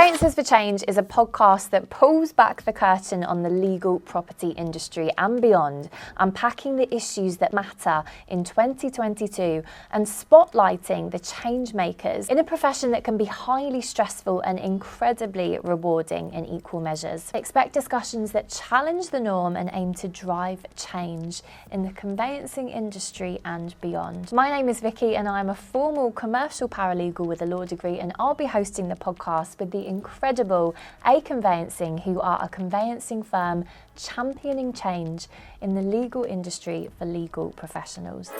Conveyancers for Change is a podcast that pulls back the curtain on the legal property industry and beyond, unpacking the issues that matter in 2022 and spotlighting the change makers in a profession that can be highly stressful and incredibly rewarding in equal measures. Expect discussions that challenge the norm and aim to drive change in the conveyancing industry and beyond. My name is Vicky and I'm a formal commercial paralegal with a law degree, and I'll be hosting the podcast with the incredible Aconveyancing, who are a conveyancing firm championing change in the legal industry for legal professionals.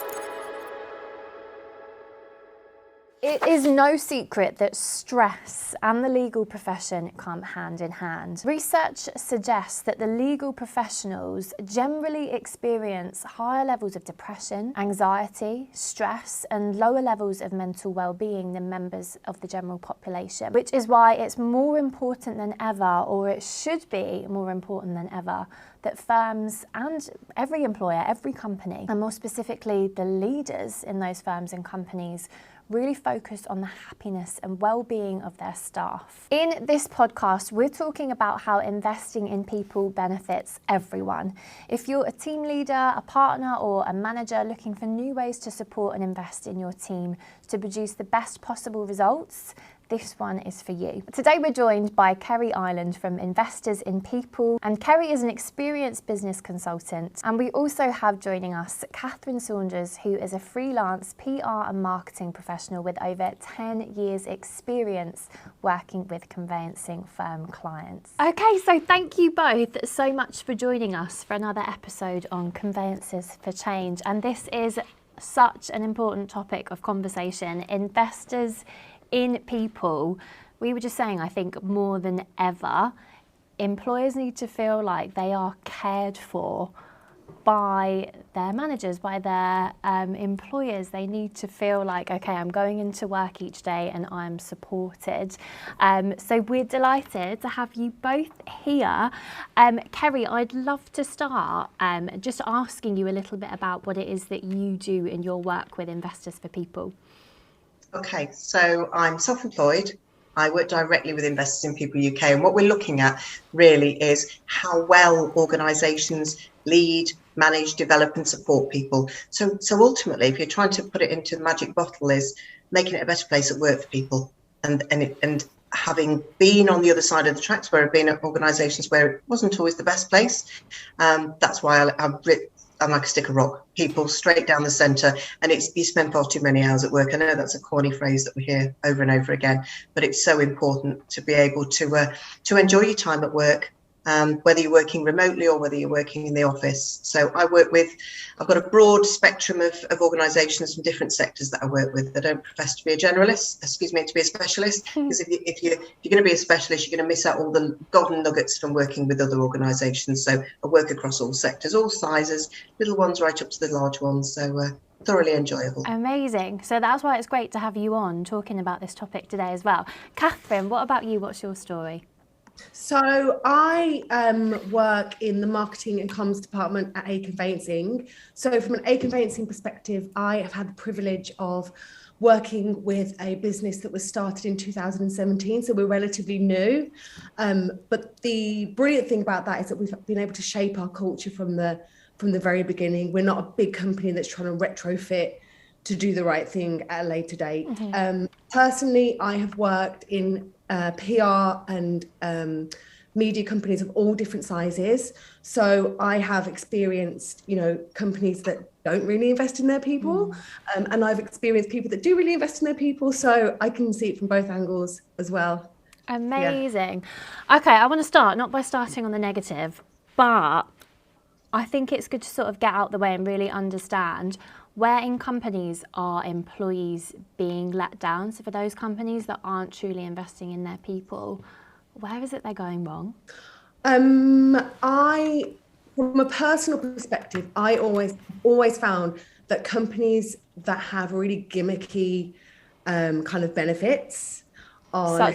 It is no secret that stress and the legal profession come hand in hand. Research suggests that the legal professionals generally experience higher levels of depression, anxiety, stress, and lower levels of mental well-being than members of the general population, which is why it's more important than ever, or it should be more important than ever, that firms and every employer, every company, and more specifically the leaders in those firms and companies, really focus on the happiness and well-being of their staff. In this podcast, we're talking about how investing in people benefits everyone. If you're a team leader, a partner, or a manager looking for new ways to support and invest in your team to produce the best possible results, this one is for you. Today we're joined by Kerry Ireland from Investors in People, and Kerry is an experienced business consultant. And we also have joining us Katharine Saunders, who is a freelance PR and marketing professional with over 10 years experience working with conveyancing firm clients. Okay, so thank you both so much for joining us for another episode on Conveyancers for Change. And this is such an important topic of conversation. Investors in people. We were just saying, I think more than ever, employers need to feel like they are cared for by their managers, by their employers. They need to feel like, okay, I'm going into work each day and I'm supported. So we're delighted to have you both here. Kerry, I'd love to start just asking you a little bit about what it is that you do in your work with Investors for People. Okay, so I'm self-employed. I work directly with Investors in People UK, and what we're looking at really is how well organisations lead, manage, develop and support people. So ultimately, if you're trying to put it into the magic bottle, is making it a better place at work for people. And having been on the other side of the tracks, where I've been at organisations where it wasn't always the best place, that's why I'm like a stick of rock, people straight down the centre, and you spend far too many hours at work. I know that's a corny phrase that we hear over and over again, but it's so important to be able to enjoy your time at work, whether you're working remotely or whether you're working in the office. So I've got a broad spectrum of organisations from different sectors that I work with. I don't profess to be a generalist, to be a specialist, because if you're going to be a specialist, you're going to miss out all the golden nuggets from working with other organisations. So I work across all sectors, all sizes, little ones right up to the large ones. So thoroughly enjoyable. Amazing. So that's why it's great to have you on talking about this topic today as well. Katharine, what about you? What's your story? So I work in the marketing and comms department at Aconveyancing. So from an Aconveyancing perspective, I have had the privilege of working with a business that was started in 2017. So we're relatively new. But the brilliant thing about that is that we've been able to shape our culture from the very beginning. We're not a big company that's trying to retrofit to do the right thing at a later date. Mm-hmm. Personally, I have worked in PR and media companies of all different sizes. So I have experienced, companies that don't really invest in their people, and I've experienced people that do really invest in their people. So I can see it from both angles as well. Amazing. Yeah. Okay, I want to start not by starting on the negative, but I think it's good to sort of get out the way and really understand where in companies are employees being let down. So for those companies that aren't truly investing in their people, where is it they're going wrong? From a personal perspective, I always found that companies that have really gimmicky kind of benefits are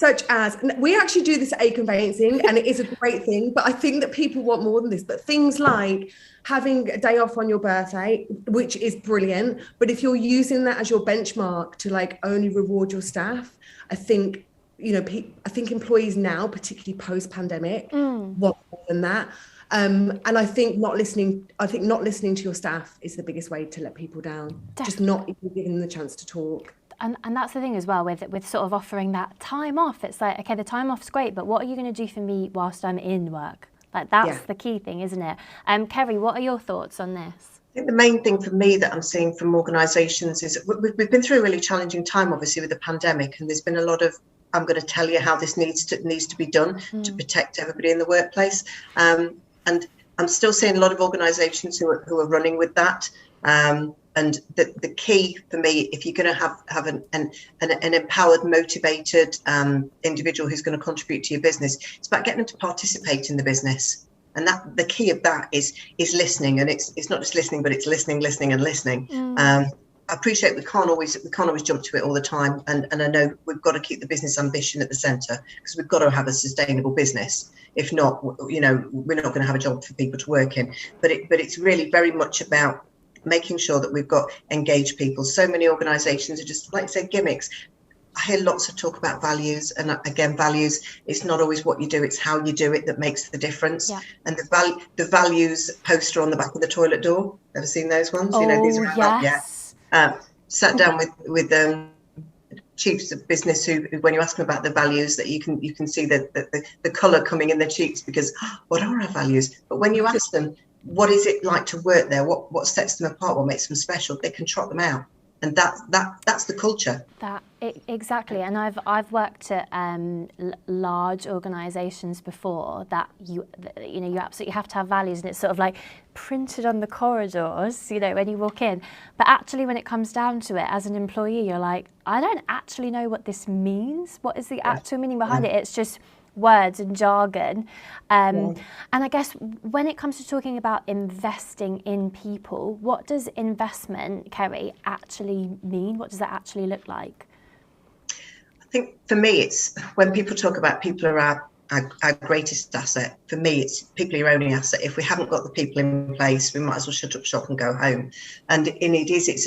such as, and we actually do this at Aconveyancing, and it is a great thing, but I think that people want more than this. But things like having a day off on your birthday, which is brilliant, but if you're using that as your benchmark to only reward your staff, I think I think employees now, particularly post-pandemic, want more than that. And I think not listening to your staff is the biggest way to let people down. Definitely. Just not even giving them the chance to talk. And that's the thing as well with sort of offering that time off. It's like, okay, the time off's great, but what are you going to do for me whilst I'm in work? Like, that's the key thing, isn't it? Kerry, what are your thoughts on this? I think the main thing for me that I'm seeing from organisations is we've been through a really challenging time, obviously, with the pandemic, and there's been a lot of, I'm going to tell you how this needs to be done to protect everybody in the workplace. And I'm still seeing a lot of organisations who are running with that. And the key for me, if you're going to have an empowered, motivated individual who's going to contribute to your business, it's about getting them to participate in the business. And that the key of that is listening, and it's not just listening, but it's listening, and listening. I appreciate we can't always jump to it all the time, and I know we've got to keep the business ambition at the centre, because we've got to have a sustainable business. If not, we're not going to have a job for people to work in. But it's really very much about making sure that we've got engaged people. So many organisations are just, like I say, gimmicks. I hear lots of talk about values, and again, values, it's not always what you do, it's how you do it that makes the difference. Yeah. And the values poster on the back of the toilet door, ever seen those ones? These are about, sat down with chiefs of business who, when you ask them about the values, that you can see the colour coming in their cheeks, because what are our values? But when you ask them, what is it like to work there? What sets them apart? What makes them special? They can trot them out. And that's the culture. Exactly. And I've worked at large organisations before that you absolutely have to have values, and it's sort of like printed on the corridors, when you walk in. But actually, when it comes down to it, as an employee, you're like, I don't actually know what this means. What is the actual meaning behind it? It's just words and jargon. And I guess when it comes to talking about investing in people, what does investment, Kerry, actually mean? What does that actually look like? I think for me, it's when people talk about people are our greatest asset. For me, it's people are your only asset. If we haven't got the people in place, we might as well shut up shop and go home. And it's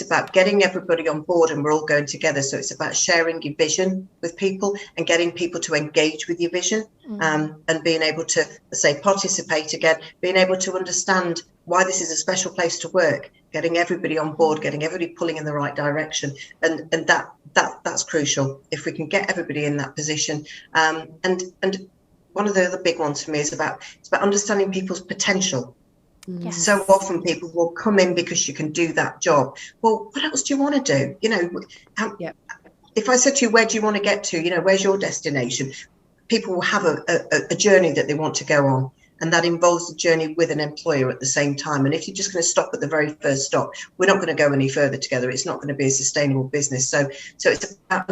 about getting everybody on board, and we're all going together. So it's about sharing your vision with people and getting people to engage with your vision, and being able to, say, participate again, being able to understand why this is a special place to work, getting everybody on board, getting everybody pulling in the right direction. And that's crucial if we can get everybody in that position. And one of the other big ones for me is about understanding people's potential. Yes. So often people will come in because you can do that job. Well, what else do you want to do? If I said to you, where do you want to get to? Where's your destination? People will have a journey that they want to go on. And that involves the journey with an employer at the same time. And if you're just going to stop at the very first stop, we're not going to go any further together. It's not going to be a sustainable business. So it's about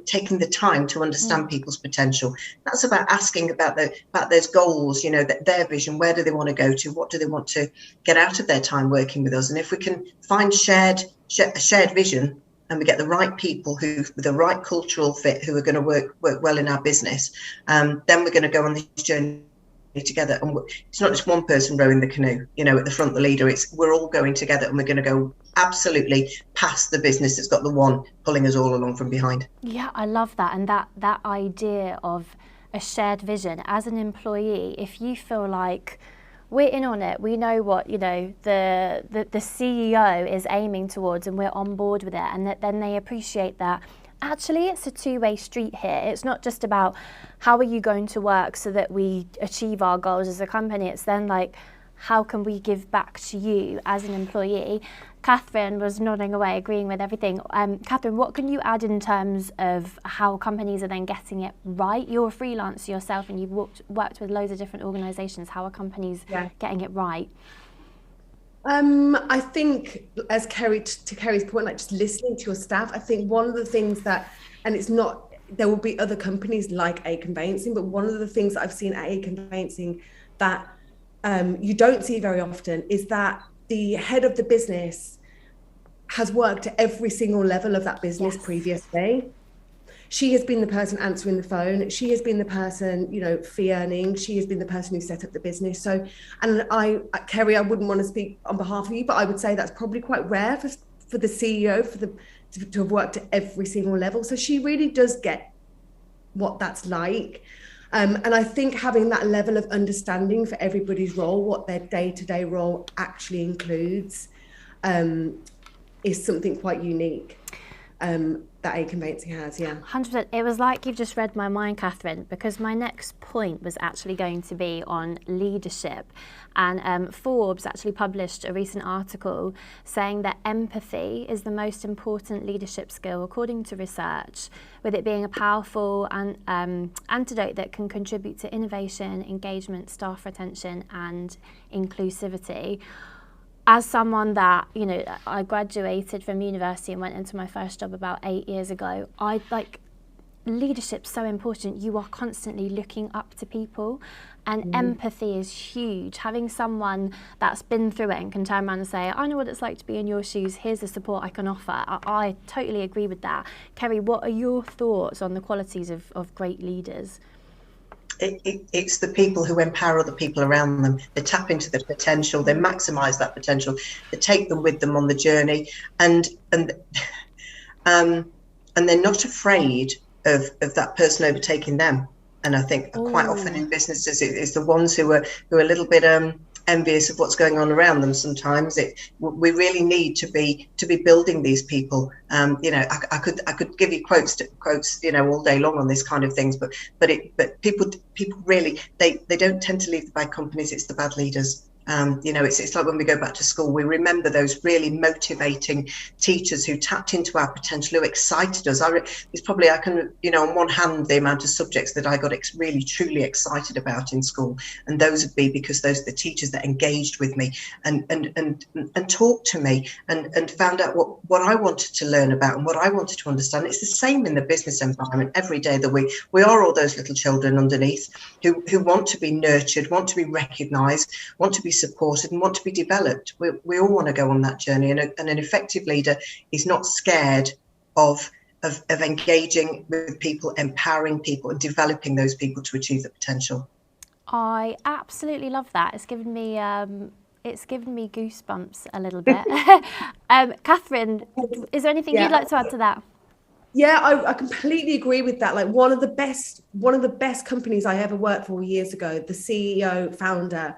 taking the time to understand people's potential. That's about asking about those goals, their vision. Where do they want to go to? What do they want to get out of their time working with us? And if we can find a shared vision, and we get the right people with the right cultural fit who are going to work well in our business, then we're going to go on this journey together. And it's not just one person rowing the canoe, at the front, the leader. We're all going together, and we're going to go absolutely past the business that's got the one pulling us all along from behind. Yeah, I love that. And that idea of a shared vision as an employee, if you feel like we're in on it, we know what the CEO is aiming towards, and we're on board with it, and then they appreciate that actually it's a two-way street here. It's not just about how are you going to work so that we achieve our goals as a company. It's then like, how can we give back to you as an employee? Katharine was nodding away, agreeing with everything. Katharine, what can you add in terms of how companies are then getting it right? You're a freelancer yourself, and you've worked with loads of different organisations. How are companies getting it right? I think, as to Kerry's point, like just listening to your staff, I think one of the things that, and it's not, there will be other companies like Aconveyancing, but one of the things that I've seen at Aconveyancing that you don't see very often is that the head of the business has worked at every single level of that business previously. She has been the person answering the phone. She has been the person, fee earning. She has been the person who set up the business. So, and Kerry, I wouldn't want to speak on behalf of you, but I would say that's probably quite rare for the CEO to have worked at every single level. So she really does get what that's like. And I think having that level of understanding for everybody's role, what their day-to-day role actually includes, is something quite unique that Aconveyancing has, yeah. 100%. It was like you've just read my mind, Katharine, because my next point was actually going to be on leadership. And Forbes actually published a recent article saying that empathy is the most important leadership skill, according to research, with it being a powerful antidote that can contribute to innovation, engagement, staff retention, and inclusivity. As someone that, you know, I graduated from university and went into my first job about 8 years ago, leadership's so important. You are constantly looking up to people, and empathy is huge. Having someone that's been through it and can turn around and say, I know what it's like to be in your shoes, here's the support I can offer. I totally agree with that. Kerry, what are your thoughts on the qualities of great leaders? It's the people who empower other people around them. They tap into the potential, they maximise that potential, they take them with them on the journey, and they're not afraid of that person overtaking them. And I think quite often in businesses, it's the ones who are a little bit envious of what's going on around them. Sometimes we really need to be building these people. You know, I could give you quotes, you know, all day long on this kind of things, but people really they don't tend to leave the bad companies. It's the bad leaders. You know, it's like when we go back to school, we remember those really motivating teachers who tapped into our potential, who excited us. I can, you know, on one hand, the amount of subjects that I got really, truly excited about in school, and those would be because those are the teachers that engaged with me and talked to me and found out what I wanted to learn about and what I wanted to understand. It's the same in the business environment every day, that we are all those little children underneath who want to be nurtured, want to be recognised, want to be supported and want to be developed. We all want to go on that journey, and an effective leader is not scared of engaging with people, empowering people and developing those people to achieve the potential. I absolutely love that. It's given me goosebumps a little bit. Katharine, is there anything you'd like to add to that? Yeah, I completely agree with that. Like one of the best companies I ever worked for years ago, the CEO, founder,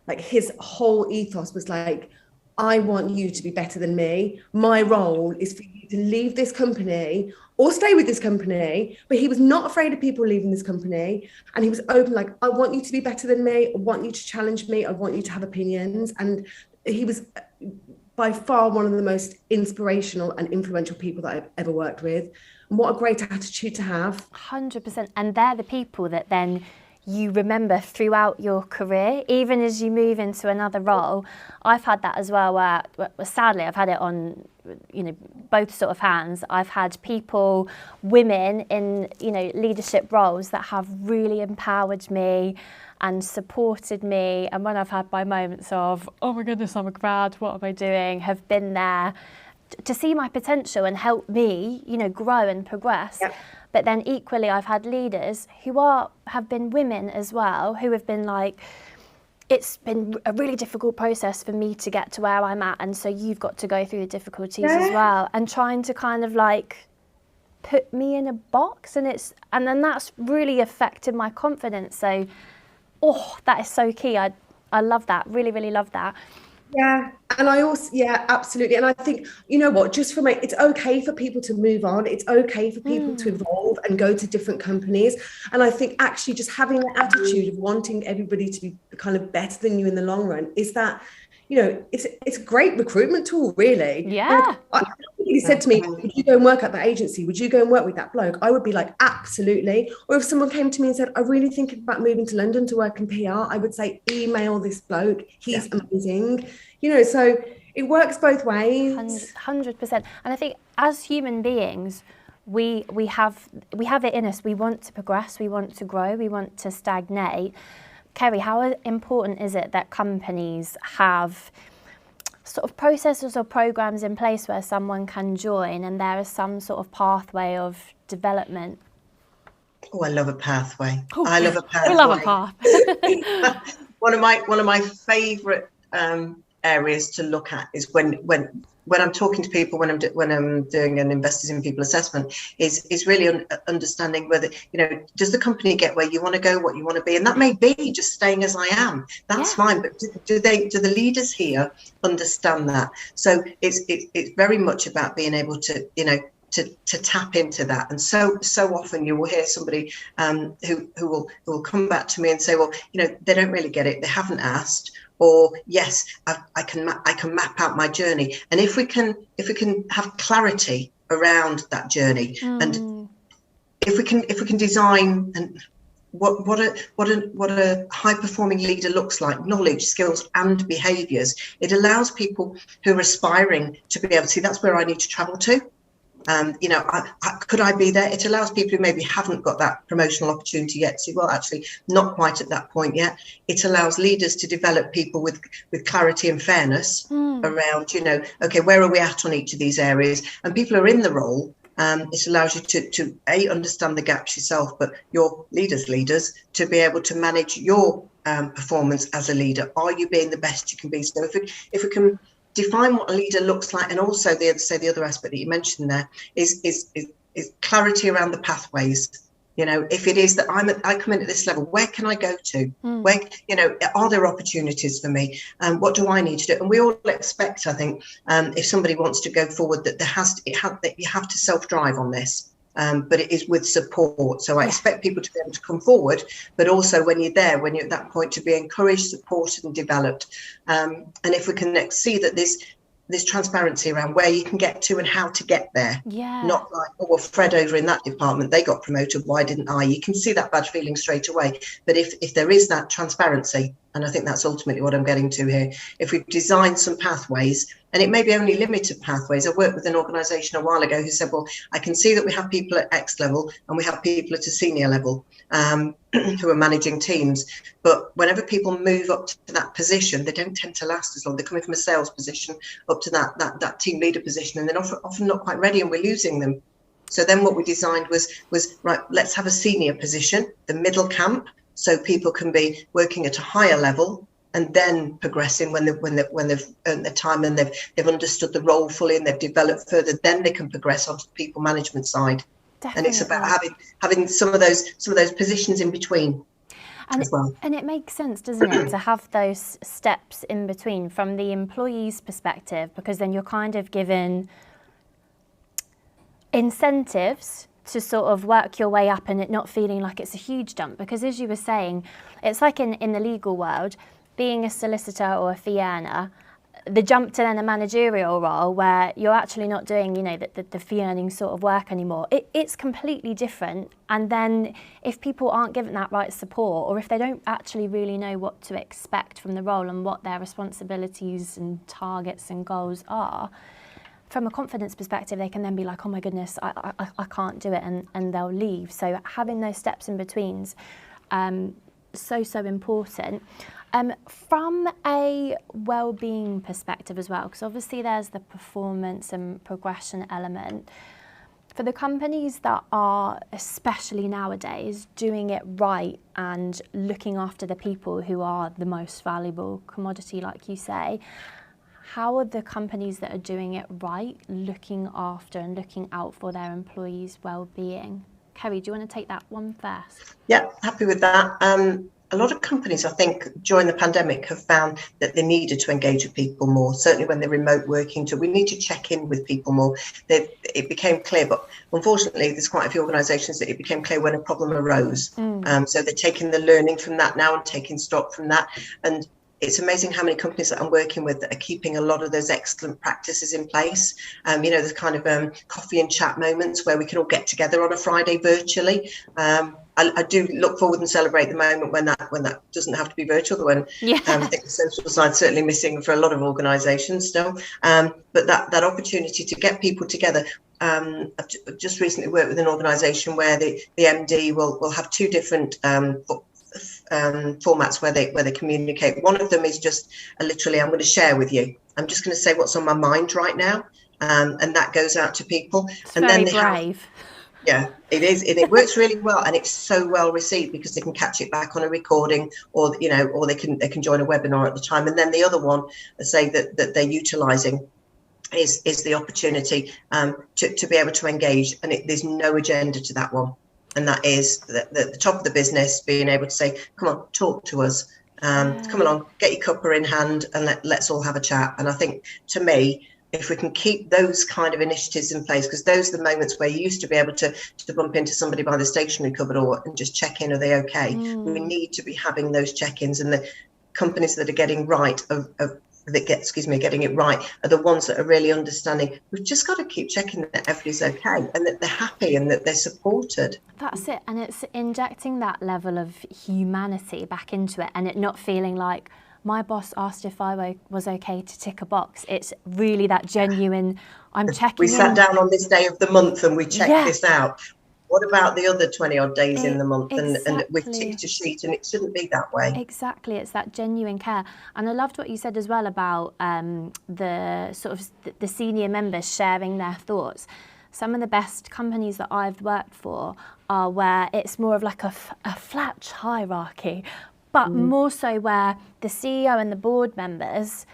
like his whole ethos was like, I want you to be better than me. My role is for you to leave this company or stay with this company. But he was not afraid of people leaving this company. And he was open, like, I want you to be better than me. I want you to challenge me. I want you to have opinions. And he was by far one of the most inspirational and influential people that I've ever worked with. And what a great attitude to have. 100%. And they're the people that then you remember throughout your career, even as you move into another role. I've had that as well, where sadly I've had it on, you know, both sort of hands. I've had people, women in, you know, leadership roles that have really empowered me and supported me. And when I've had my moments of, oh my goodness, I'm a grad, what am I doing? Have been there to see my potential and help me, you know, grow and progress. Yep. But then equally, I've had leaders who have been women as well, who have been like, it's been a really difficult process for me to get to where I'm at, and so you've got to go through the difficulties as well, and trying to kind of like put me in a box, and then that's really affected my confidence. So, that is so key. I love that. Really, really love that. Yeah, and I also, yeah, absolutely. And I think, you know what, just for it's okay for people to move on. It's okay for people to evolve and go to different companies. And I think actually just having the attitude of wanting everybody to be kind of better than you in the long run is that, you know, it's a great recruitment tool, really. Yeah. He said to me, would you go and work at that agency? Would you go and work with that bloke? I would be like, absolutely. Or if someone came to me and said, I'm really thinking about moving to London to work in PR, I would say, email this bloke. He's amazing. You know, so it works both ways. 100%. And I think as human beings, we have it in us. We want to progress. We want to grow. We want to stagnate. Kerry, how important is it that companies have sort of processes or programs in place where someone can join and there is some sort of pathway of development? Oh, I love a pathway. I love a pathway. We love a path. One of my favourite areas to look at is when I'm talking to people, when I'm doing an investors in people assessment, is really understanding whether, does the company get where you want to go, what you want to be, and that may be just staying as I am. That's fine, but do the leaders here understand that? So it's very much about being able to to tap into that. And so often you will hear somebody who will come back to me and say, well, they don't really get it, they haven't asked. Or yes, I can map out my journey. And if we can have clarity around that journey, and if we can design and what a high performing leader looks like, knowledge, skills, and behaviours, it allows people who are aspiring to be able to see that's where I need to travel to. Could I be there? It allows people who maybe haven't got that promotional opportunity yet to, well, actually not quite at that point yet. It allows leaders to develop people with clarity and fairness around, okay, where are we at on each of these areas? And people who are in the role, it allows you to understand the gaps yourself, but your leaders to be able to manage your performance as a leader. Are you being the best you can be? So if we can define what a leader looks like, and also the other aspect that you mentioned there is clarity around the pathways. If it is that I come in at this level, where can I go to? Where, are there opportunities for me? What do I need to do? And we all expect, I think, if somebody wants to go forward, that that you have to self-drive on this. But it is with support. So I expect people to be able to come forward, but also when you're there, when you're at that point, to be encouraged, supported, and developed. And if we can see that there's transparency around where you can get to and how to get there. Not like, oh, well, Fred over in that department, they got promoted, why didn't I? You can see that bad feeling straight away. But if there is that transparency, and I think that's ultimately what I'm getting to here, if we've designed some pathways, and it may be only limited pathways. I worked with an organisation a while ago who said, well, I can see that we have people at X level and we have people at a senior level who are managing teams. But whenever people move up to that position, they don't tend to last as long. They're coming from a sales position up to that team leader position, and they're often not quite ready, and we're losing them. So then what we designed was right, let's have a senior position, the middle camp, so people can be working at a higher level and then progressing when they've earned their time and they've understood the role fully and they've developed further. Then they can progress onto the people management side. Definitely. And it's about having some of those positions in between. As well. And it makes sense, doesn't it, to have those steps in between from the employee's perspective, because then you're kind of given incentives to sort of work your way up and it not feeling like it's a huge jump. Because as you were saying, it's like in the legal world, being a solicitor or a fee earner, the jump to then a managerial role where you're actually not doing, the fee earning sort of work anymore, it's completely different. And then if people aren't given that right support, or if they don't actually really know what to expect from the role and what their responsibilities and targets and goals are, from a confidence perspective, they can then be like, oh my goodness, I can't do it, and they'll leave. So having those steps in betweens, so important. From a well-being perspective as well, because obviously there's the performance and progression element. For the companies that are, especially nowadays, doing it right and looking after the people who are the most valuable commodity, like you say, how are the companies that are doing it right looking after and looking out for their employees' well-being? Kerry, do you want to take that one first? Yeah, happy with that. A lot of companies, I think, during the pandemic have found that they needed to engage with people more, certainly when they're remote working. We need to check in with people more. It became clear, but unfortunately, there's quite a few organisations that it became clear when a problem arose. So they're taking the learning from that now and taking stock from that. And it's amazing how many companies that I'm working with that are keeping a lot of those excellent practices in place. There's kind of coffee and chat moments where we can all get together on a Friday virtually. I do look forward and celebrate the moment when that doesn't have to be virtual. I think the social side's certainly missing for a lot of organisations still. But that opportunity to get people together. I've just recently worked with an organisation where the MD will have two different formats where they communicate. One of them is just literally, I'm going to share with you. I'm just going to say what's on my mind right now, and that goes out to people. It's and very then they brave. Yeah, it is, and it works really well, and it's so well received because they can catch it back on a recording, or or they can join a webinar at the time. And then the other one, I say that they're utilising is the opportunity to be able to engage, and there's no agenda to that one, and that is the top of the business being able to say, come on, talk to us, come along, get your cuppa in hand, and let's all have a chat. And I think, to me, if we can keep those kind of initiatives in place, because those are the moments where you used to be able to bump into somebody by the stationery cupboard and just check in, are they okay? We need to be having those check-ins, and the companies that are getting getting it right are the ones that are really understanding. We've just got to keep checking that everybody's okay, and that they're happy, and that they're supported. That's it, and it's injecting that level of humanity back into it, and it not feeling like my boss asked if I was okay to tick a box. It's really that genuine, I'm checking We sat down on this day of the month and we checked this out. What about the other 20 odd days in the month? Exactly. And we've ticked a sheet, and it shouldn't be that way. Exactly, it's that genuine care. And I loved what you said as well about the sort of the senior members sharing their thoughts. Some of the best companies that I've worked for are where it's more of like a flat hierarchy, but more so where the CEO and the board members,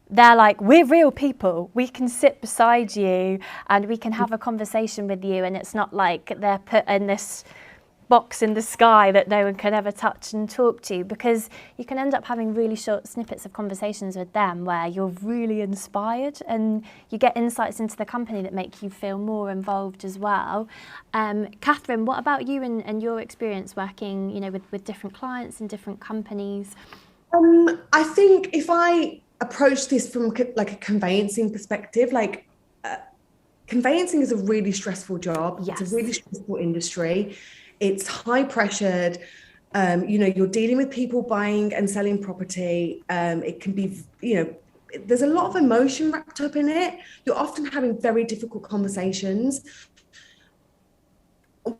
they're like, we're real people. We can sit beside you and we can have a conversation with you. And it's not like they're put in this box in the sky that no one can ever touch and talk to, because you can end up having really short snippets of conversations with them where you're really inspired and you get insights into the company that make you feel more involved as well. Katharine, what about you and your experience working, with different clients and different companies? I think if I approach this from like a conveyancing perspective, conveyancing is a really stressful job. Yes. It's a really stressful industry. It's high pressured. You're dealing with people buying and selling property. It can be, there's a lot of emotion wrapped up in it. You're often having very difficult conversations.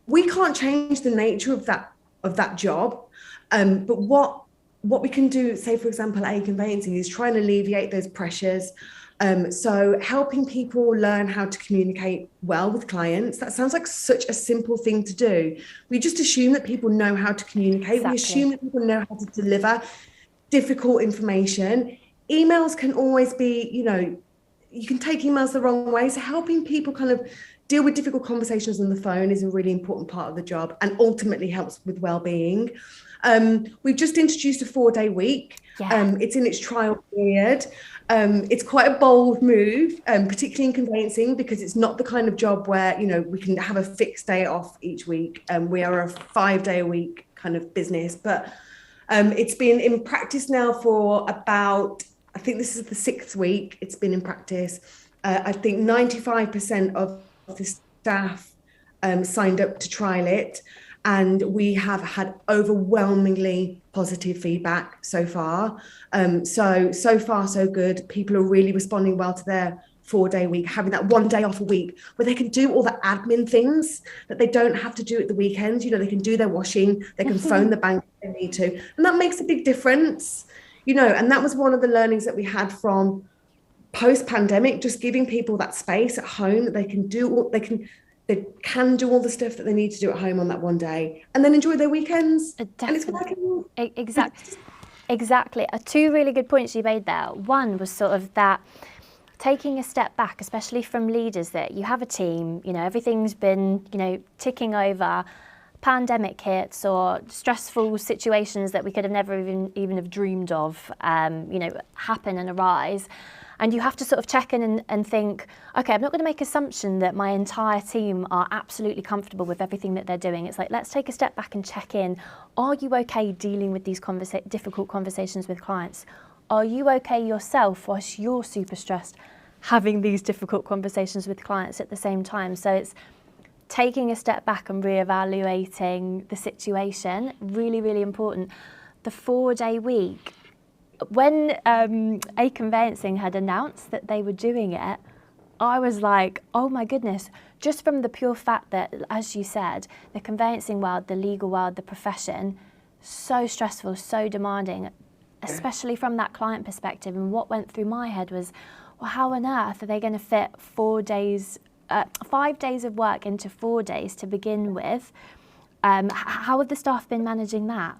We can't change the nature of that job. But what we can do, say, for example, at Aconveyancing, is try and alleviate those pressures. So helping people learn how to communicate well with clients. That sounds like such a simple thing to do. We just assume that people know how to communicate. Exactly. We assume that people know how to deliver difficult information. Emails can always be, you can take emails the wrong way. So helping people kind of deal with difficult conversations on the phone is a really important part of the job, and ultimately helps with well-being. We've just introduced a 4-day week. Yeah. It's in its trial period. It's quite a bold move, particularly in conveyancing, because it's not the kind of job where, we can have a fixed day off each week. We are a 5-day-a-week kind of business, but it's been in practice now for about, I think this is the 6th week it's been in practice. I think 95% of the staff signed up to trial it. And we have had overwhelmingly positive feedback so far. So far, so good. People are really responding well to their 4-day week, having that 1 day off a week where they can do all the admin things that they don't have to do at the weekends. They can do their washing, they can phone the bank if they need to. And that makes a big difference, and that was one of the learnings that we had from post-pandemic, just giving people that space at home that they can do all the stuff that they need to do at home on that 1 day, and then enjoy their weekends. Definitely. And it's working. Exactly. 2 really good points you made there. One was sort of that taking a step back, especially from leaders, that you have a team, everything's been, ticking over, pandemic hits or stressful situations that we could have never even have dreamed of, happen and arise. And you have to sort of check in and think, okay, I'm not going to make assumption that my entire team are absolutely comfortable with everything that they're doing. It's like, let's take a step back and check in. Are you okay dealing with these difficult conversations with clients? Are you okay yourself whilst you're super stressed having these difficult conversations with clients at the same time? So it's taking a step back and reevaluating the situation. Really, really important. The 4-day week. When Aconveyancing had announced that they were doing it, I was like, oh my goodness, just from the pure fact that, as you said, the conveyancing world, the legal world, the profession, so stressful, so demanding, especially from that client perspective. And what went through my head was, well, how on earth are they going to fit 4 days 5 days of work into 4 days to begin with. How have the staff been managing that?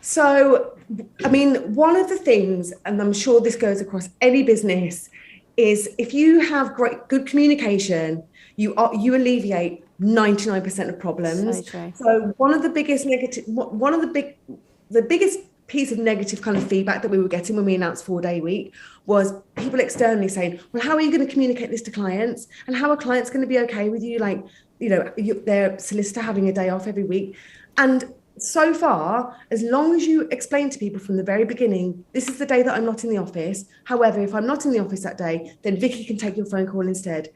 So, I mean, one of the things, and I'm sure this goes across any business, is if you have good communication, you alleviate 99% of problems. So true. So one of the biggest the biggest piece of negative kind of feedback that we were getting when we announced 4-day week was people externally saying, well, how are you going to communicate this to clients? And how are clients going to be okay with you, like, their solicitor having a day off every week? And so far, as long as you explain to people from the very beginning, this is the day that I'm not in the office. However, if I'm not in the office that day, then Vicky can take your phone call instead.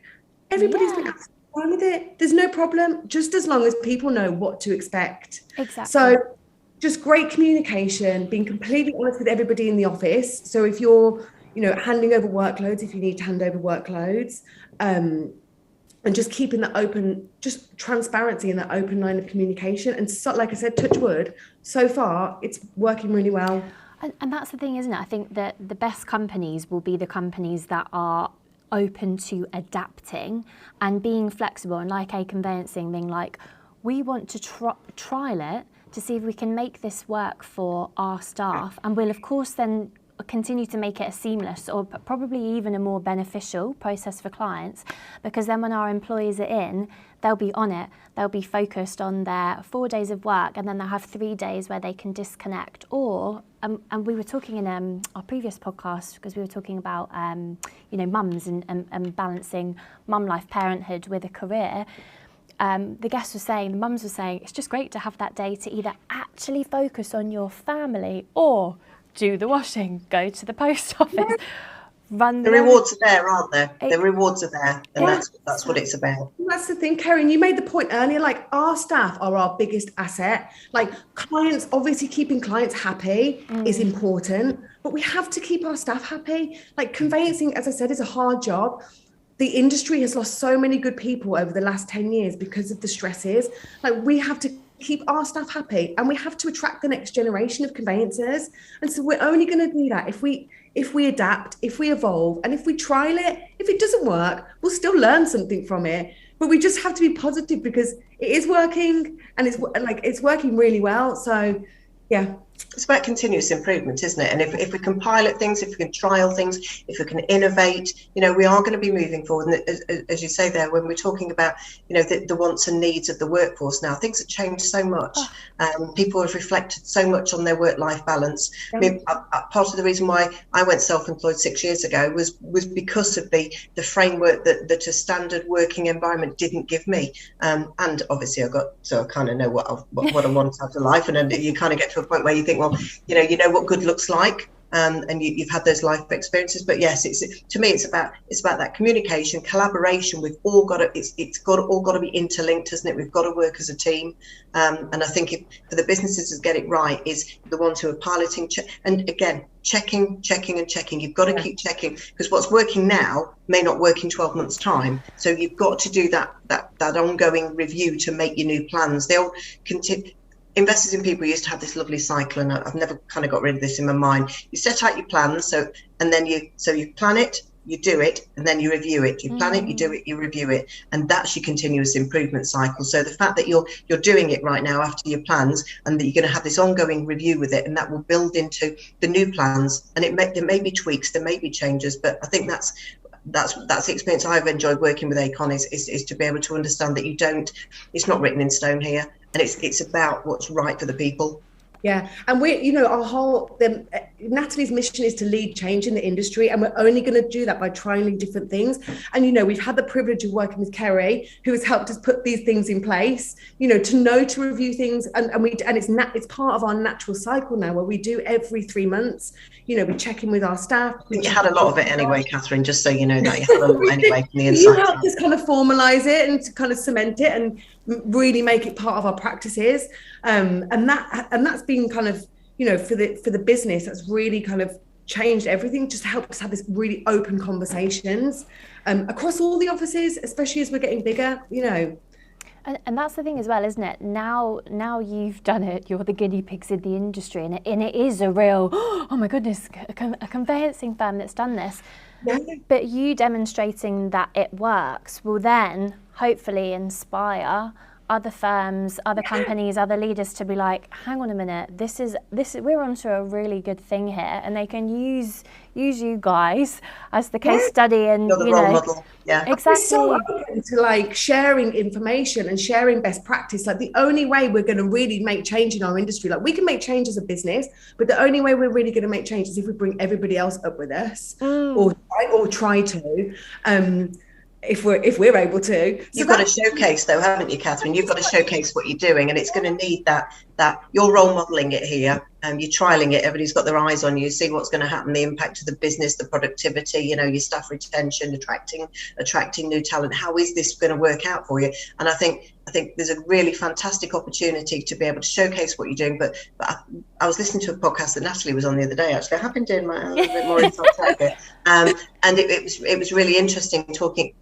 Everybody's been absolutely fine with it. There's no problem, just as long as people know what to expect. Exactly. So just great communication, being completely honest with everybody in the office. So if you're, handing over workloads, if you need to hand over workloads, and just keeping that open, just transparency and that open line of communication. And so, like I said, touch wood, so far it's working really well. And that's the thing, isn't it? I think that the best companies will be the companies that are open to adapting and being flexible, and like Aconveyancing being like, we want to trial it to see if we can make this work for our staff, and we'll of course then continue to make it a seamless or probably even a more beneficial process for clients, because then when our employees are in, they'll be on it, they'll be focused on their 4 days of work, and then they'll have 3 days where they can disconnect. Or and we were talking in our previous podcast, because we were talking about mums and balancing mum life, parenthood with a career. The mums were saying it's just great to have that day to either actually focus on your family or do the washing, go to the post office, run the rewards are there, aren't there? The rewards are there, and that's what it's about. That's the thing, Kerry, you made the point earlier, like our staff are our biggest asset. Like clients, obviously keeping clients happy is important, but we have to keep our staff happy. Like conveyancing, as I said, is a hard job. The industry has lost so many good people over the last 10 years because of the stresses. Like we have to keep our staff happy, and we have to attract the next generation of conveyancers. And so we're only going to do that if we adapt, if we evolve, and if we trial it. If it doesn't work, we'll still learn something from it. But we just have to be positive, because it is working, and it's working really well. So yeah. It's about continuous improvement, isn't it? And if we can pilot things, if we can trial things, if we can innovate, we are going to be moving forward. And as you say there, when we're talking about, the wants and needs of the workforce now, things have changed so much. People have reflected so much on their work-life balance. I mean, part of the reason why I went self-employed 6 years ago was because of the framework that a standard working environment didn't give me. And obviously I kind of know what I want out of life. And then you kind of get to a point where you think, well, you know what good looks like, and you've had those life experiences. But yes, to me it's about that communication, collaboration. We've all got to, it's all got to be interlinked, hasn't it? We've got to work as a team, and I think for the businesses to get it right is the ones who are piloting and again checking. You've got to keep checking, because what's working now may not work in 12 months time. So you've got to do that ongoing review to make your new plans. They'll continue. Investors in people used to have this lovely cycle, and I've never kind of got rid of this in my mind. You set out your plans, and then you plan it, you do it, and then you review it. You plan it, you do it, you review it, and that's your continuous improvement cycle. So the fact that you're doing it right now after your plans, and that you're going to have this ongoing review with it, and that will build into the new plans. And there may be tweaks, there may be changes, but I think that's the experience I've enjoyed working with Acon is to be able to understand that it's not written in stone here, and it's about what's right for the people. Yeah, and Natalie's mission is to lead change in the industry, and we're only going to do that by trialing different things. And we've had the privilege of working with Kerry, who has helped us put these things in place. To review things, and it's part of our natural cycle now, where we do every 3 months. We check in with our staff. You had a lot of it anyway, Katharine. Just so you know that you had a lot anyway from the inside. You helped us kind of formalise it and to kind of cement it and really make it part of our practices. And that's been kind of, for the business, that's really kind of changed everything, just to help us have this really open conversations across all the offices, especially as we're getting bigger, And that's the thing as well, isn't it? Now you've done it, you're the guinea pigs in the industry, and it is a real, oh my goodness, a conveyancing firm that's done this. But you demonstrating that it works will then hopefully inspire other firms, other companies, other leaders to be like, hang on a minute, this is we're onto a really good thing here, and they can use you guys as the case study, and you're the role model. Yeah, exactly. It's so open to like sharing information and sharing best practice. Like the only way we're going to really make change in our industry, like we can make change as a business, but the only way we're really going to make change is if we bring everybody else up with us, or try to. If we're able to. You've got to showcase though, haven't you, Katharine? You've got to showcase what you're doing, and it's going to need that you're role modelling it here, you're trialling it, everybody's got their eyes on you, see what's going to happen, the impact of the business, the productivity, your staff retention, attracting new talent. How is this going to work out for you? And I think there's a really fantastic opportunity to be able to showcase what you're doing. But I was listening to a podcast that Natalie was on the other day. Actually, I have been doing a little bit more inside target, and it was really interesting talking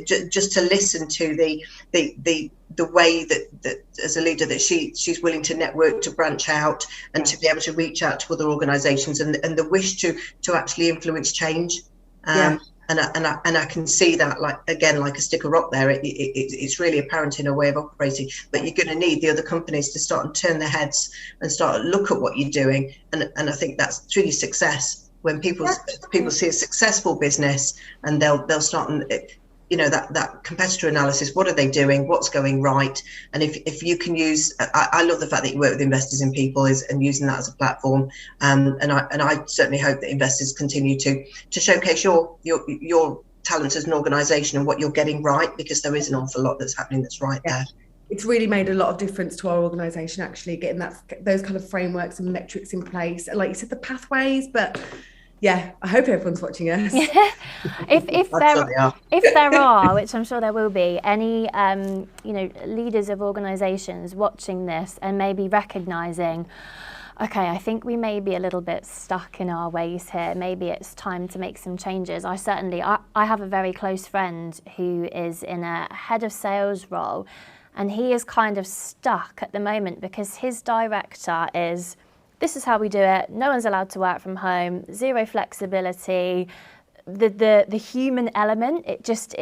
just to listen to the way that as a leader that she's willing to network, to branch out, and to be able to reach out to other organisations, and the wish to actually influence change. And I can see that, like a stick of rock there. It's really apparent in a way of operating. But you're going to need the other companies to start and turn their heads and start to look at what you're doing. And I think that's through your success. When people see a successful business, and they'll start and that competitor analysis. What are they doing? What's going right? And if you can use, I love the fact that you work with investors in people and using that as a platform. And I certainly hope that investors continue to showcase your talents as an organisation and what you're getting right, because there is an awful lot that's happening that's right there. It's really made a lot of difference to our organisation, actually, getting those kind of frameworks and metrics in place. And like you said, the pathways, but yeah, I hope everyone's watching us. Yeah. If there are, which I'm sure there will be, any leaders of organisations watching this and maybe recognising, okay, I think we may be a little bit stuck in our ways here. Maybe it's time to make some changes. I have a very close friend who is in a head of sales role, and he is kind of stuck at the moment because his director is, this is how we do it. No one's allowed to work from home. Zero flexibility. The human element, it just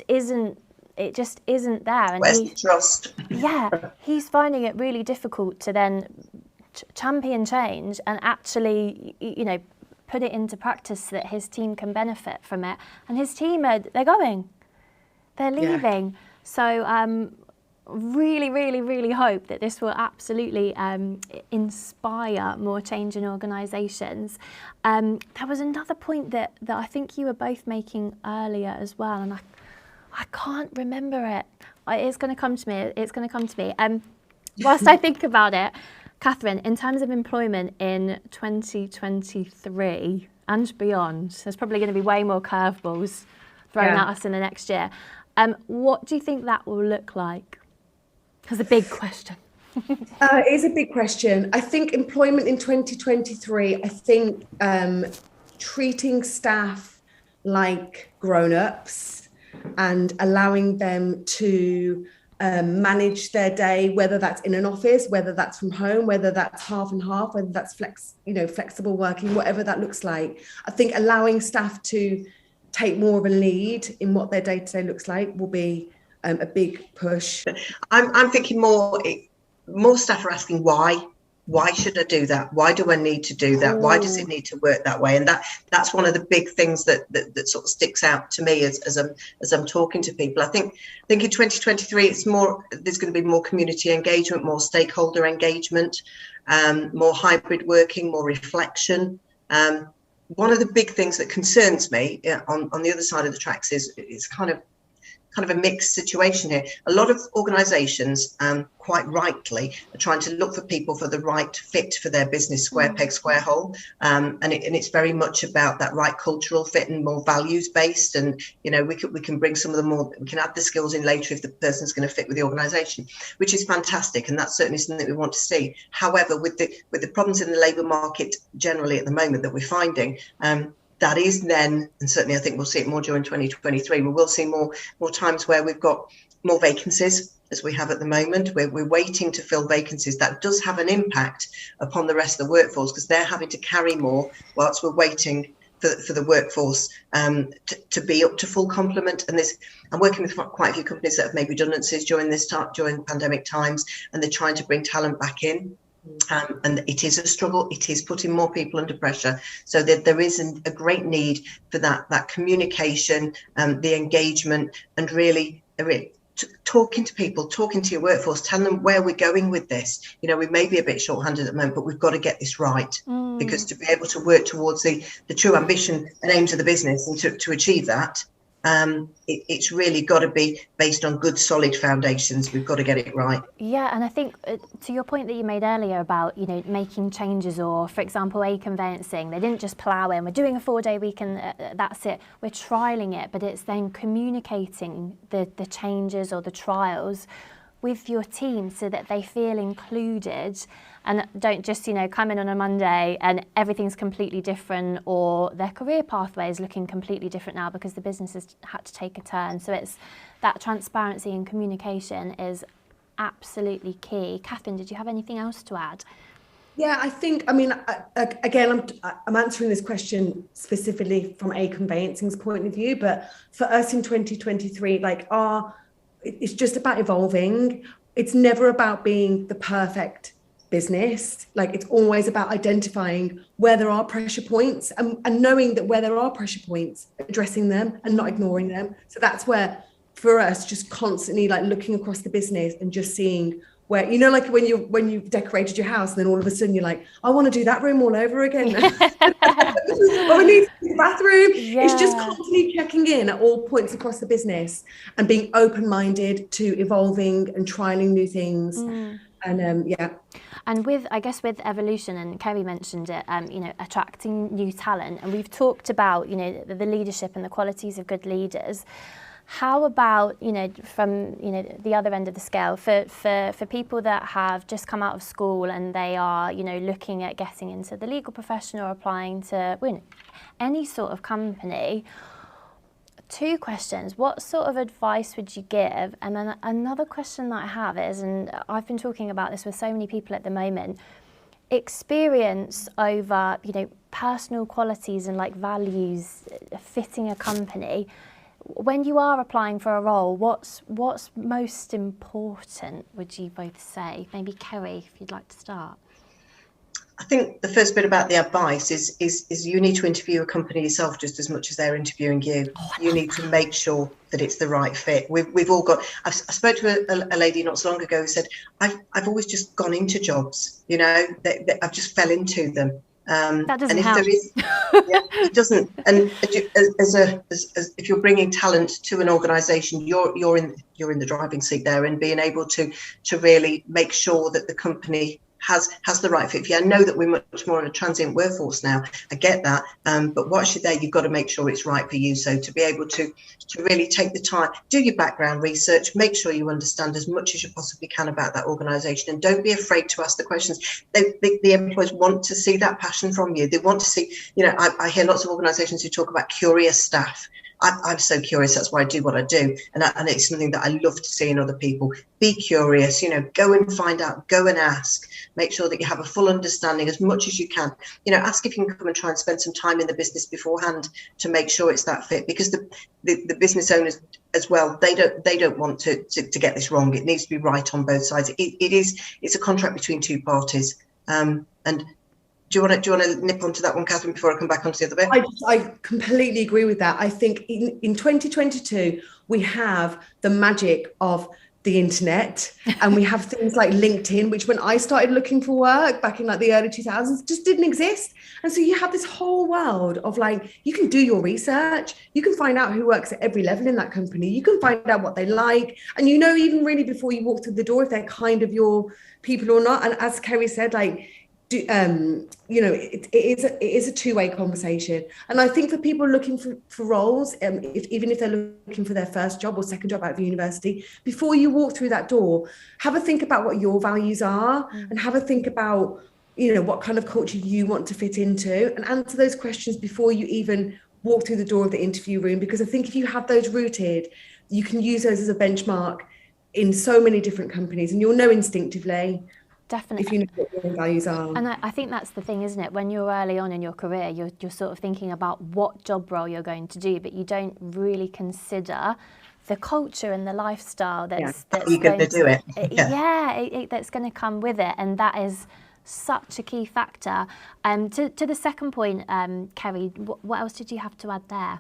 isn't there. And where's the trust? Yeah, he's finding it really difficult to then champion change and actually, put it into practice so that his team can benefit from it. And his team they're leaving. Yeah. So really, really, really hope that this will absolutely inspire more change in organisations. There was another point that I think you were both making earlier as well, and I can't remember it. It's going to come to me. Whilst I think about it, Katharine, in terms of employment in 2023 and beyond, there's probably going to be way more curveballs thrown at us in the next year. What do you think that will look like? That's a big question. It is a big question. I think employment in 2023, I think treating staff like grown-ups and allowing them to manage their day, whether that's in an office, whether that's from home, whether that's half and half, whether that's flexible working, whatever that looks like. I think allowing staff to take more of a lead in what their day-to-day looks like will be a big push. I'm thinking more staff are asking why. Why should I do that? Why do I need to do that? Why does it need to work that way? And that's one of the big things that sort of sticks out to me as I'm talking to people. I think in 2023 there's going to be more community engagement, more stakeholder engagement, more hybrid working, more reflection. One of the big things that concerns me on the other side of the tracks is kind of a mixed situation here. A lot of organisations, quite rightly, are trying to look for people for the right fit for their business, square peg, square hole, and it's very much about that right cultural fit and more values based. And we can bring some of the more, we can add the skills in later if the person's going to fit with the organisation, which is fantastic, and that's certainly something that we want to see. However, with the problems in the labour market generally at the moment that we're finding, that is then, and certainly I think we'll see it more during 2023, we will see more times where we've got more vacancies as we have at the moment, where we're waiting to fill vacancies. That does have an impact upon the rest of the workforce because they're having to carry more whilst we're waiting for the workforce to be up to full complement. And I'm working with quite a few companies that have made redundancies during pandemic times, and they're trying to bring talent back in. And it is a struggle. It is putting more people under pressure. So there is a great need for that communication, the engagement, and really talking to people, talking to your workforce, telling them where we're going with this. You know, we may be a bit short-handed at the moment, but we've got to get this right, because to be able to work towards the true ambition and aims of the business, and to achieve that, it's really got to be based on good, solid foundations. We've got to get it right. Yeah, and I think to your point that you made earlier about, you know, making changes, or for example, Aconveyancing, they didn't just plough in, we're doing a 4-day week and that's it. We're trialling it, but it's then communicating the changes or the trials with your team so that they feel included, and don't just, you know, come in on a Monday and everything's completely different, or their career pathway is looking completely different now because the business has had to take a turn. So it's that transparency and communication is absolutely key. Katharine, did you have anything else to add? Yeah, I think, I mean, again, I'm answering this question specifically from Aconveyancing's point of view, but for us in 2023, like it's just about evolving. It's never about being the perfect business. Like, it's always about identifying where there are pressure points and knowing that where there are pressure points, addressing them and not ignoring them. So that's where, for us, just constantly like looking across the business and just seeing where, you know, like when you've decorated your house and then all of a sudden you're like, I want to do that room all over again. Or we need to do the bathroom. Yeah. It's just constantly checking in at all points across the business and being open-minded to evolving and trialing new things. And And with evolution, and Kerry mentioned it, you know, attracting new talent, and we've talked about, you know, the leadership and the qualities of good leaders. How about, you know, from, you know, the other end of the scale, for people that have just come out of school and they are, you know, looking at getting into the legal profession or applying to any sort of company? 2 questions. What sort of advice would you give? And then another question that I have is, and I've been talking about this with so many people at the moment, experience over, you know, personal qualities and like values fitting a company. When you are applying for a role, what's most important, would you both say? Maybe Kerry, if you'd like to start. I think the first bit about the advice is you need to interview a company yourself just as much as they're interviewing you. You need to make sure that it's the right fit. We've all got. I spoke to a lady not so long ago who said, "I've always just gone into jobs. You know, I've just fell into them." That doesn't and if help. there is, it doesn't. And as if you're bringing talent to an organisation, you're in the driving seat there, and being able to really make sure that the company has the right fit for you. I know that we're much more on a transient workforce now. I get that, but once you're there, you've got to make sure it's right for you. So to be able to really take the time, do your background research, make sure you understand as much as you possibly can about that organisation, and don't be afraid to ask the questions. The employers want to see that passion from you. They want to see, you know, I hear lots of organisations who talk about curious staff. I'm so curious. That's why I do what I do. And it's something that I love to see in other people. Be curious, you know, go and find out, go and ask. Make sure that you have a full understanding as much as you can. You know, ask if you can come and try and spend some time in the business beforehand to make sure it's that fit, because the business owners as well, they don't want to get this wrong. It needs to be right on both sides. It's a contract between 2 parties. And do you want to nip onto that one, Katharine, before I come back onto the other bit? I completely agree with that. I think in 2022, we have the magic of the internet, and we have things like LinkedIn, which when I started looking for work back in like the early 2000s just didn't exist. And so you have this whole world of like, you can do your research, you can find out who works at every level in that company, you can find out what they like, and you know, even really before you walk through the door, if they're kind of your people or not. And as Kerry said, like, you know, it is a two-way conversation. And I think for people looking for roles, even if they're looking for their first job or second job out of university, before you walk through that door, have a think about what your values are, and have a think about, you know, what kind of culture you want to fit into, and answer those questions before you even walk through the door of the interview room. Because I think if you have those rooted, you can use those as a benchmark in so many different companies, and you'll know instinctively. Definitely. If you know what your own values are. And I think that's the thing, isn't it? When you're early on in your career, you're sort of thinking about what job role you're going to do, but you don't really consider the culture and the lifestyle that's you're going to do it. That's going to come with it, and that is such a key factor. To the second point, Kerry, what else did you have to add there?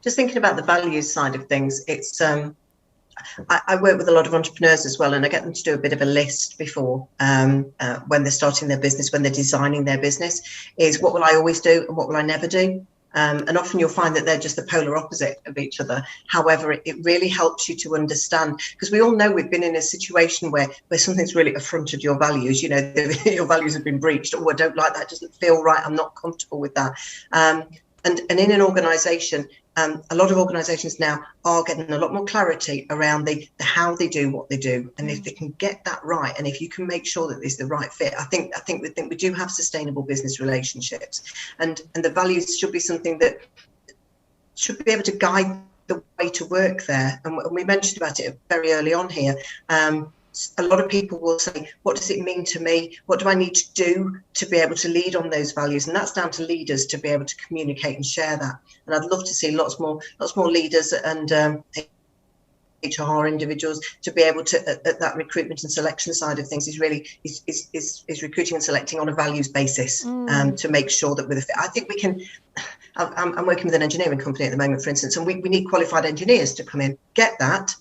Just thinking about the values side of things, it's I work with a lot of entrepreneurs as well, and I get them to do a bit of a list before when they're starting their business, when they're designing their business, is what will I always do and what will I never do? And often you'll find that they're just the polar opposite of each other. However, it really helps you to understand, because we all know we've been in a situation where something's really affronted your values. You know, your values have been breached. Oh, I don't like that. It doesn't feel right. I'm not comfortable with that. And in an organisation, a lot of organisations now are getting a lot more clarity around the how they do what they do, and if they can get that right, and if you can make sure that it's the right fit, I think we do have sustainable business relationships, and the values should be something that should be able to guide the way to work there. And we mentioned about it very early on here. A lot of people will say, what does it mean to me? What do I need to do to be able to lead on those values? And that's down to leaders to be able to communicate and share that. And I'd love to see lots more leaders and HR individuals to be able to, at that recruitment and selection side of things, is recruiting and selecting on a values basis, to make sure that with I think we can. I'm working with an engineering company at the moment, for instance, and we need qualified engineers to come in. Get that.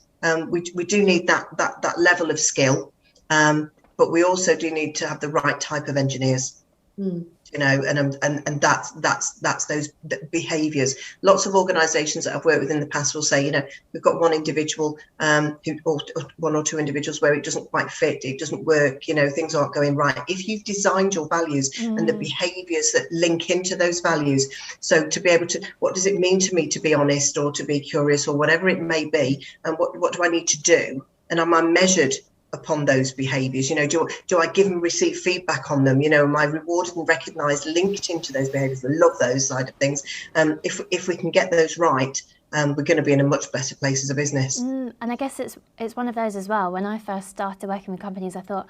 We do need that level of skill, but we also do need to have the right type of engineers, you know, and that's those behaviours. Lots of organisations that I've worked with in the past will say, you know, we've got one individual, or one or two individuals where it doesn't quite fit, it doesn't work, you know, things aren't going right. If you've designed your values and the behaviours that link into those values, so to be able to, what does it mean to me to be honest or to be curious or whatever it may be, and what do I need to do, and am I measured upon those behaviours? You know, do I give and receive feedback on them? You know, am I rewarded and recognised, linked into those behaviours? I love those side of things. If we can get those right, we're going to be in a much better place as a business. And I guess it's one of those as well. When I first started working with companies, I thought,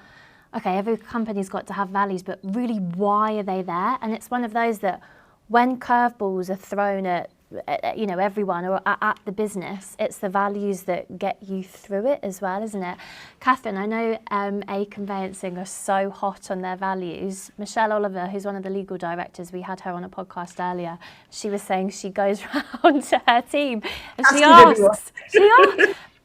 okay, every company's got to have values, but really, why are they there? And it's one of those that when curveballs are thrown at you know, everyone or at the business, it's the values that get you through it as well, isn't it? Katharine, I know Aconveyancing are so hot on their values. Michelle Oliver, who's one of the legal directors, we had her on a podcast earlier, she was saying she goes round to her team and she asks,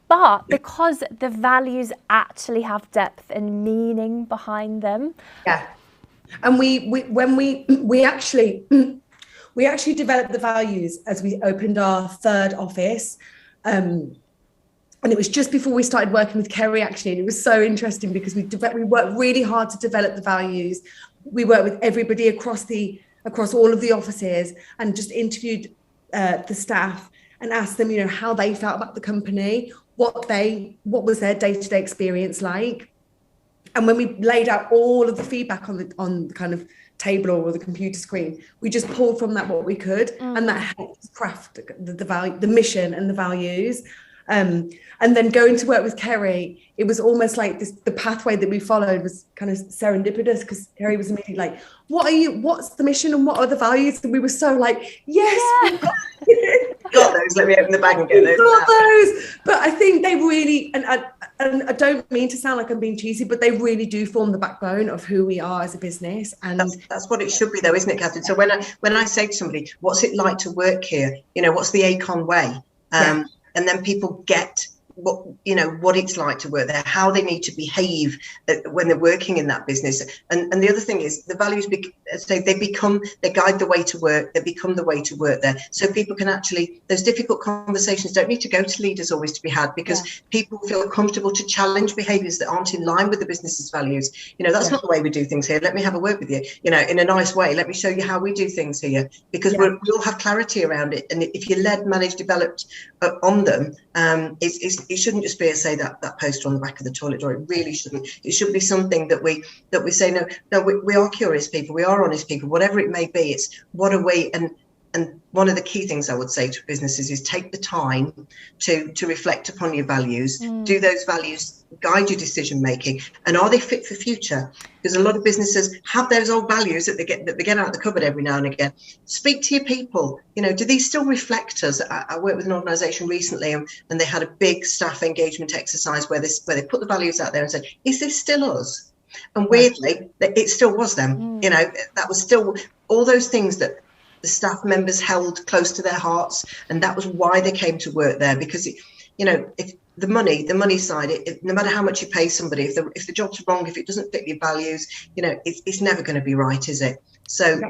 but because the values actually have depth and meaning behind them. Yeah. And we actually developed the values as we opened our third office. And it was just before we started working with Kerry, actually. And it was so interesting because we worked really hard to develop the values. We worked with everybody across all of the offices and just interviewed the staff and asked them, you know, how they felt about the company, what was their day-to-day experience like. And when we laid out all of the feedback on the kind of table or the computer screen, we just pulled from that what we could, and that helped craft the value, the mission and the values. And then going to work with Kerry, it was almost like the pathway that we followed was kind of serendipitous, because Kerry was immediately like, what's the mission and what are the values? And we were so like, yes, got those, let me open the bag and get those. Got those. But I think they really, and I don't mean to sound like I'm being cheesy, but they really do form the backbone of who we are as a business. And that's what it should be, though, isn't it, Katharine? So when I say to somebody, what's it like to work here? You know, what's the Acon way? And then people get what it's like to work there, how they need to behave when they're working in that business. And the other thing is the values, they guide the way to work, they become the way to work there. So people can actually, those difficult conversations don't need to go to leaders always to be had, because people feel comfortable to challenge behaviours that aren't in line with the business's values. You know, that's not the way we do things here. Let me have a word with you, you know, in a nice way. Let me show you how we do things here, because we all have clarity around it. And if you're led, managed, developed on them, it shouldn't just be that poster on the back of the toilet door. It really shouldn't. It should be something that we say, no, we are curious people, we are honest people, whatever it may be. It's what are we, and And one of the key things I would say to businesses is take the time to reflect upon your values. Do those values guide your decision making, and are they fit for future? Because a lot of businesses have those old values that they get out of the cupboard every now and again. Speak to your people. Do these still reflect us? I worked with an organisation recently, and they had a big staff engagement exercise where they put the values out there and said, "Is this still us?" And weirdly, it still was them. That was still all those things that the staff members held close to their hearts, and that was why they came to work there. Because if the money side, no matter how much you pay somebody, if the job's wrong, if it doesn't fit your values, it's never going to be right, is it? So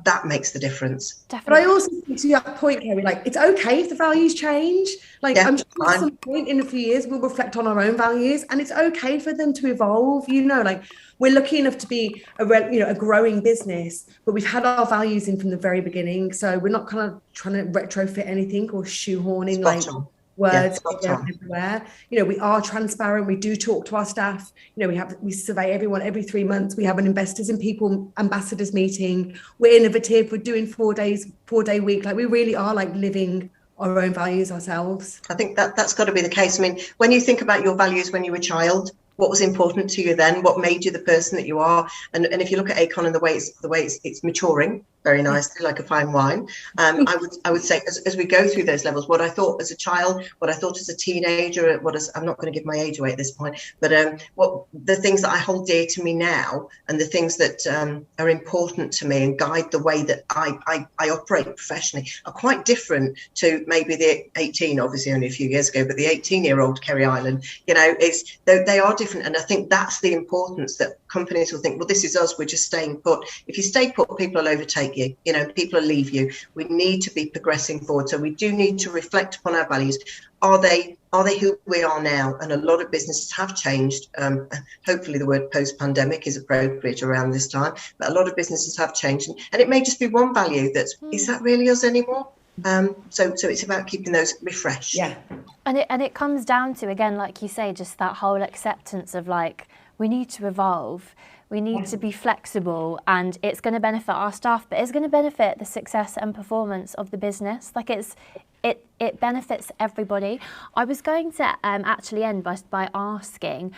that makes the difference. Definitely. But I also think to that point, Kerry, it's okay if the values change. I'm sure at some point in a few years we'll reflect on our own values, and it's okay for them to evolve. We're lucky enough to be a growing business, but we've had our values in from the very beginning. So we're not kind of trying to retrofit anything or shoehorn in words everywhere. We are transparent. We do talk to our staff. We survey everyone every 3 months. We have an investors and people ambassadors meeting. We're innovative. We're doing 4-day week. We really are living our own values ourselves. I think that's got to be the case. I mean, when you think about your values when you were a child, what was important to you then? What made you the person that you are? And if you look at Acon and the way it's maturing very nicely, like a fine wine, I would say as we go through those levels, what I thought as a child, what I thought as a teenager, I'm not going to give my age away at this point, but what the things that I hold dear to me now, and the things that are important to me and guide the way that I operate professionally, are quite different to maybe the 18, obviously only a few years ago, but the 18-year-old Kerry Ireland. They are different, and I think that's the importance, that companies will think, well, this is us, we're just staying put. If you stay put, people will overtake you. People will leave you. We need to be progressing forward, so we do need to reflect upon our values. Are they who we are now? And a lot of businesses have changed. Hopefully the word post-pandemic is appropriate around this time, but a lot of businesses have changed, and it may just be one value is that really us anymore? So it's about keeping those refreshed. Yeah. And it comes down to, again, like you say, just that whole acceptance of we need to evolve, we need to be flexible, and it's going to benefit our staff, but it's going to benefit the success and performance of the business. It benefits everybody. I was going to actually end by asking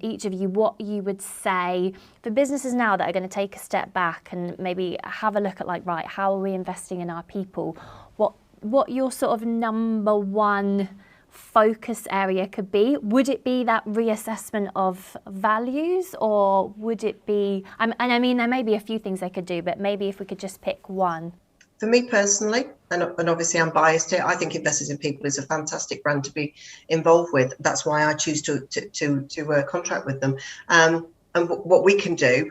each of you what you would say for businesses now that are going to take a step back and maybe have a look at how are we investing in our people? What your sort of number one focus area could be? Would it be that reassessment of values, or would it be, I mean, there may be a few things they could do, but maybe if we could just pick one. For me personally, and obviously I'm biased here, I think Investors in People is a fantastic brand to be involved with. That's why I choose to contract with them. And what we can do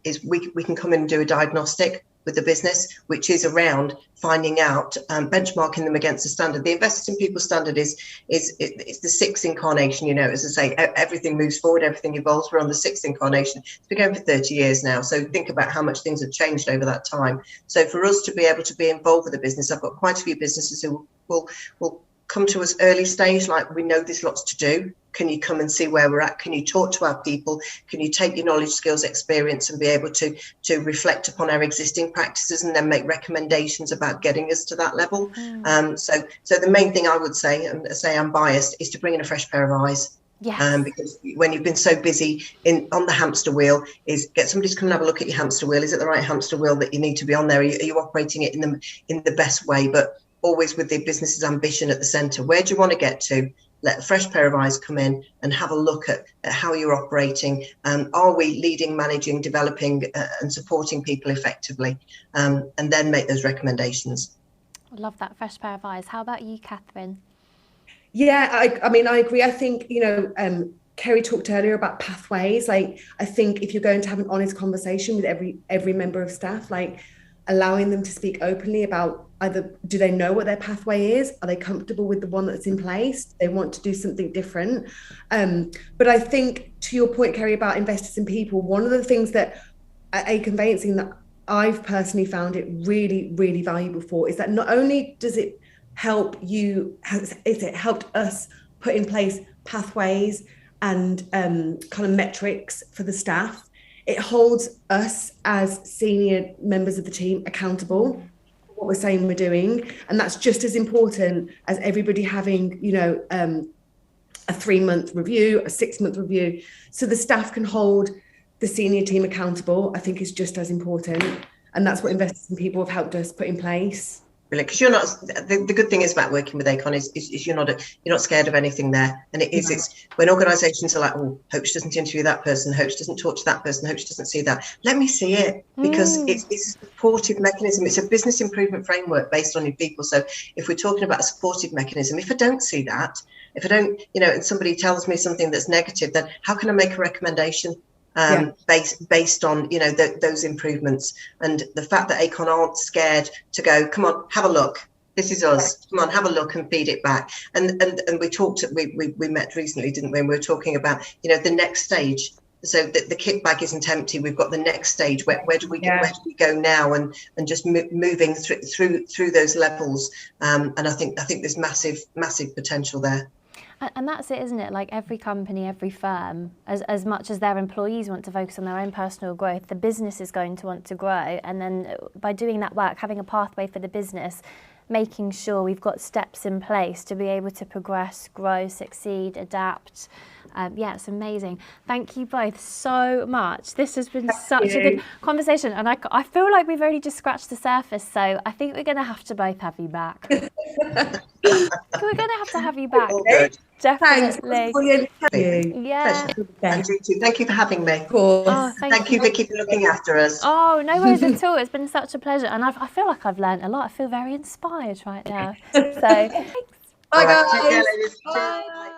is we can come in and do a diagnostic with the business, which is around finding out, benchmarking them against the standard. The Investors in People standard is the sixth incarnation. As I say, everything moves forward, everything evolves. We're on the sixth incarnation. It's been going for 30 years now. So think about how much things have changed over that time. So for us to be able to be involved with the business, I've got quite a few businesses who will come to us early stage, we know there's lots to do. Can you come and see where we're at? Can you talk to our people? Can you take your knowledge, skills, experience, and be able to reflect upon our existing practices and then make recommendations about getting us to that level? So the main thing I would say, and say I'm biased, is to bring in a fresh pair of eyes. Yes. Because when you've been so busy on the hamster wheel, is get somebody to come and have a look at your hamster wheel. Is it the right hamster wheel that you need to be on there? Are you operating it in the best way? But always with the business's ambition at the centre. Where do you want to get to? Let a fresh pair of eyes come in and have a look at how you're operating. Are we leading, managing, developing and supporting people effectively? And then make those recommendations. I love that fresh pair of eyes. How about you, Katharine? Yeah, I mean, I agree. I think, Kerry talked earlier about pathways. I think if you're going to have an honest conversation with every member of staff, allowing them to speak openly about either, do they know what their pathway is? Are they comfortable with the one that's in place? Do they want to do something different? But I think, to your point, Kerry, about Investors in People, one of the things that at Aconveyancing that I've personally found it really, really valuable for is that not only does it help you, it helped us put in place pathways and kind of metrics for the staff. It holds us as senior members of the team accountable. what we're saying we're doing, and that's just as important as everybody having, you know, a 3-month review, a 6-month review, so the staff can hold the senior team accountable. I think is just as important, and that's what Investors in People have helped us put in place. Brilliant, because you're not, the good thing is about working with Acon is you're not scared of anything there, and it's when organisations are like, oh, hope she doesn't interview that person, hope she doesn't talk to that person, hope she doesn't see that. Let me see it, because it's a supportive mechanism. It's a business improvement framework based on your people. So if we're talking about a supportive mechanism, if I don't see that, if I don't, you know, and somebody tells me something that's negative, then how can I make a recommendation? Based on, you know, those improvements, and the fact that Acon aren't scared to go, come on, have a look, this is us, come on, have a look and feed it back. And we met recently, didn't we, and we were talking about, you know, the next stage. So the kit bag isn't empty, we've got the next stage. Where do we go now, and just moving through those levels, and I think there's massive potential there. And that's it, isn't it? Like every company, every firm, as much as their employees want to focus on their own personal growth, the business is going to want to grow. And then by doing that work, having a pathway for the business, making sure we've got steps in place to be able to progress, grow, succeed, adapt. Yeah, it's amazing. Thank you both so much. This has been such a good conversation, and I feel like we've only just scratched the surface, so I think we're going to have to both have you back. We're going to have you back. Definitely. Thanks. Yeah. And you too. Thank you for having me. Oh, thank you for keeping looking after us. Oh, no worries at all. It's been such a pleasure, and I feel like I've learned a lot. I feel very inspired right now. So thanks. Bye, guys. Take care, ladies. Bye.